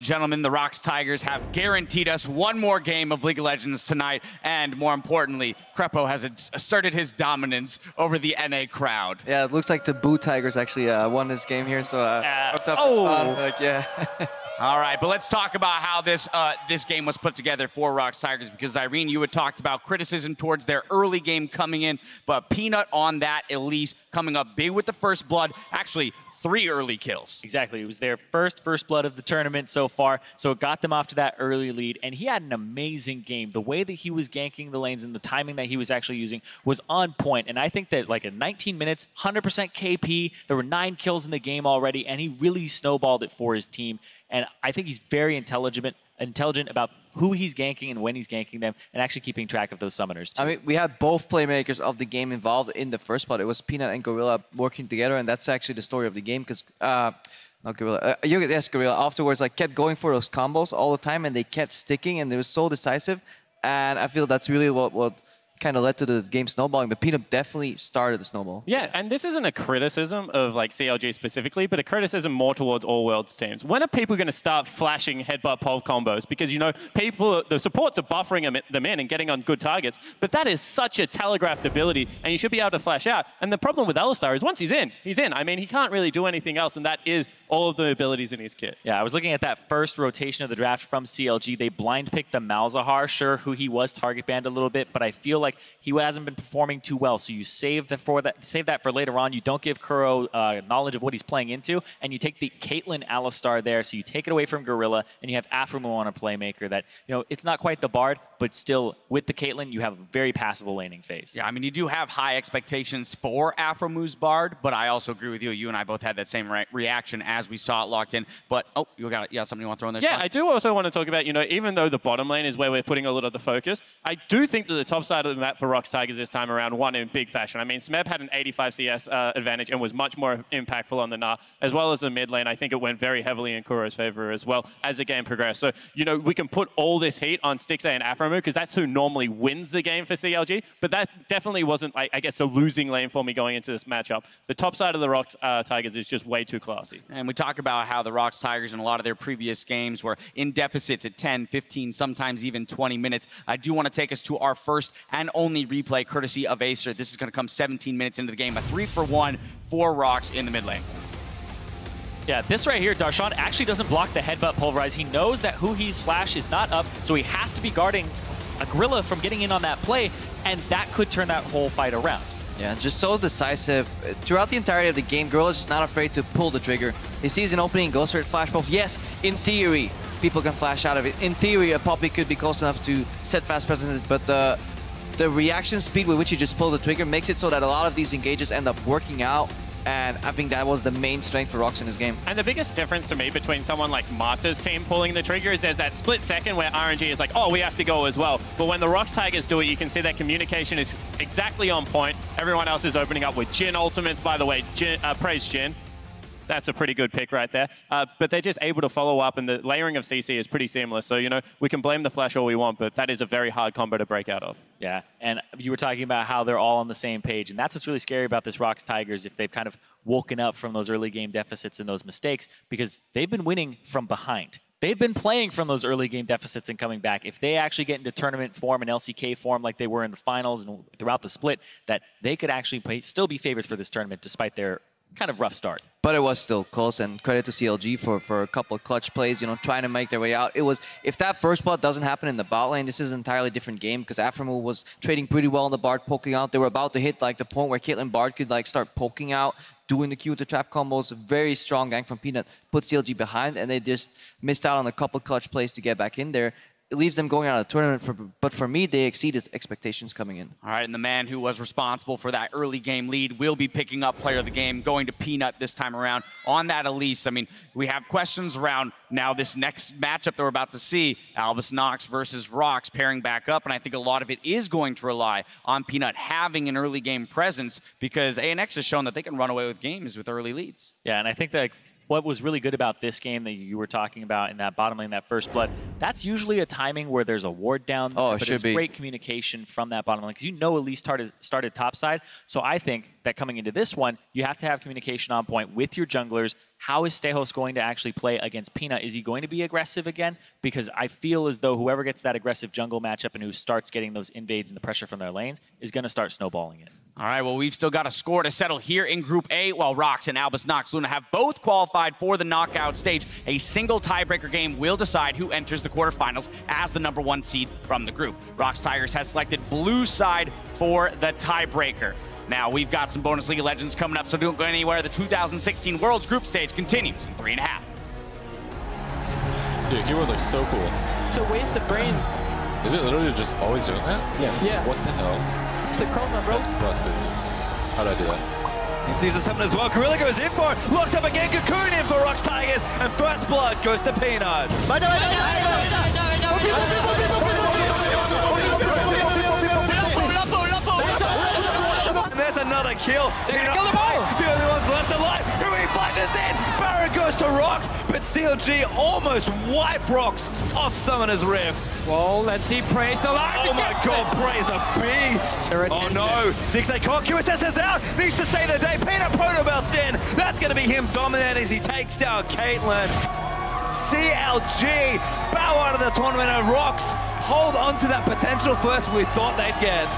Gentlemen, the Rocks Tigers have guaranteed us one more game of League of Legends tonight, and more importantly, Krepo has asserted his dominance over the NA crowd. Yeah, it looks like the Boo Tigers actually won this game here, so tough yeah. All right, but let's talk about how this game was put together for Rocks Tigers, because Irene, you had talked about criticism towards their early game coming in, but Peanut on that Elise coming up big with the first blood, actually 3 early kills. Exactly, it was their first blood of the tournament so far, so it got them off to that early lead, and he had an amazing game. The way that he was ganking the lanes and the timing that he was actually using was on point, and I think that like in 19 minutes, 100% KP, there were 9 kills in the game already, and he really snowballed it for his team. And I think he's very intelligent about who he's ganking and when he's ganking them, and actually keeping track of those summoners too. I mean, we had both playmakers of the game involved in the first part. It was Peanut and Gorilla working together, and that's actually the story of the game, because not Gorilla, yes, Gorilla afterwards like kept going for those combos all the time, and they kept sticking, and they were so decisive. And I feel that's really what kind of led to the game snowballing, but Peanut definitely started the snowball. Yeah, and this isn't a criticism of like CLG specifically, but a criticism more towards all worlds teams. When are people going to start flashing headbutt pole combos? Because, you know, the supports are buffering them in and getting on good targets, but that is such a telegraphed ability, and you should be able to flash out. And the problem with Alistar is once he's in, he's in. I mean, he can't really do anything else, and that is all of the abilities in his kit. Yeah, I was looking at that first rotation of the draft from CLG. They blind picked the Malzahar, sure, who he was target banned a little bit, but I feel like he hasn't been performing too well, so you save that for later on. You don't give Kuro knowledge of what he's playing into, and you take the Caitlyn Alistar there, so you take it away from Gorilla, and you have Aphromoo on a playmaker that, you know, it's not quite the Bard, but still, with the Caitlyn, you have a very passable laning phase. Yeah, I mean, you do have high expectations for Aphromoo's Bard, but I also agree with you. You and I both had that same reaction as we saw it locked in. But, oh, you got something you want to throw in there? Yeah, Sean? I do also want to talk about, you know, even though the bottom lane is where we're putting a lot of the focus, I do think that the top side of the map for Rocks Tigers this time around won in big fashion. I mean, Smeb had an 85 CS advantage and was much more impactful on the Gnar, as well as the mid lane. I think it went very heavily in Kuro's favor as well as the game progressed. So, you know, we can put all this heat on Stixxay and Aphromoo, because that's who normally wins the game for CLG, but that definitely wasn't, I guess, a losing lane for me going into this matchup. The top side of the Rocks Tigers is just way too classy. And we talk about how the Rocks Tigers in a lot of their previous games were in deficits at 10, 15, sometimes even 20 minutes. I do want to take us to our first and only replay courtesy of Acer. This is going to come 17 minutes into the game. A 3-for-1 for Rocks in the mid lane. Yeah, this right here, Darshan actually doesn't block the headbutt pulverize. He knows that who he's flash is not up, so he has to be guarding a Gorilla from getting in on that play, and that could turn that whole fight around. Yeah, just so decisive. Throughout the entirety of the game, Gorilla's just not afraid to pull the trigger. He sees an opening, goes for it, flash pull. Yes, in theory, people can flash out of it. In theory, a Poppy could be close enough to set fast presence, but the reaction speed with which he just pulls the trigger makes it so that a lot of these engages end up working out. And I think that was the main strength for Rocks in this game. And the biggest difference to me between someone like Marta's team pulling the trigger is there's that split second where RNG is like, oh, we have to go as well. But when the Rocks Tigers do it, you can see that communication is exactly on point. Everyone else is opening up with Jhin ultimates, by the way. Praise Jhin. That's a pretty good pick right there. But they're just able to follow up, and the layering of CC is pretty seamless. So, you know, we can blame the flash all we want, but that is a very hard combo to break out of. Yeah, and you were talking about how they're all on the same page, and that's what's really scary about this Rocks Tigers, if they've kind of woken up from those early game deficits and those mistakes, because they've been winning from behind. They've been playing from those early game deficits and coming back. If they actually get into tournament form and LCK form like they were in the finals and throughout the split, that they could actually still be favorites for this tournament despite their kind of rough start. But it was still close, and credit to CLG for a couple of clutch plays, you know, trying to make their way out. It was, if that first blood doesn't happen in the bot lane, this is an entirely different game, because Aphromoo was trading pretty well on the Bard, poking out. They were about to hit like the point where Caitlyn Bard could like start poking out, doing the Q with the trap combos. Very strong gank from Peanut, put CLG behind, and they just missed out on a couple clutch plays to get back in there. It leaves them going out of the tournament, but for me, they exceeded expectations coming in. All right, and the man who was responsible for that early game lead will be picking up player of the game, going to Peanut this time around on that Elise. I mean, we have questions around now this next matchup that we're about to see, Albus Nox versus Rocks pairing back up, and I think a lot of it is going to rely on Peanut having an early game presence, because ANX has shown that they can run away with games with early leads. Yeah, and I think that what was really good about this game that you were talking about in that bottom lane, that first blood, that's usually a timing where there's a ward down. Oh, it but should there's be. great communication from that bottom lane because Elise started topside. So I think that coming into this one, you have to have communication on point with your junglers. How is Stejos going to actually play against Peanut? Is he going to be aggressive again? Because I feel as though whoever gets that aggressive jungle matchup and who starts getting those invades and the pressure from their lanes is going to start snowballing it. All right, well, we've still got a score to settle here in Group A, while Rox and Albus Nox Luna have both qualified for the knockout stage. A single tiebreaker game will decide who enters the quarterfinals as the #1 seed from the group. Rox Tigers has selected blue side for the tiebreaker. Now, we've got some bonus League of Legends coming up, so don't go anywhere. The 2016 Worlds Group Stage continues in 3.5. Dude, Keyword looks so cool. It's a waste of brain. Is it literally just always doing that? Yeah. What the hell? It's the Chroma, bro. That's busted. How do I do that? He sees the summon as well. Gorilla goes in for it. Locked up again. Cocoon in for Rox Tigers. And first blood goes to Peanut. And there's another kill. They're gonna kill them all. The only ones left alive. Who he flashes in. Baron goes to Rox. But CLG almost wipe Rox off Summoner's Rift. Well, let's see Praise the line. Oh my god, Bray's a beast! Oh no! Stixxay Conquest is out! Needs to save the day! Peanut Proto Belt's in! That's gonna be him dominating as he takes down Caitlyn. CLG bow out of the tournament and Rox hold on to that potential first we thought they'd get.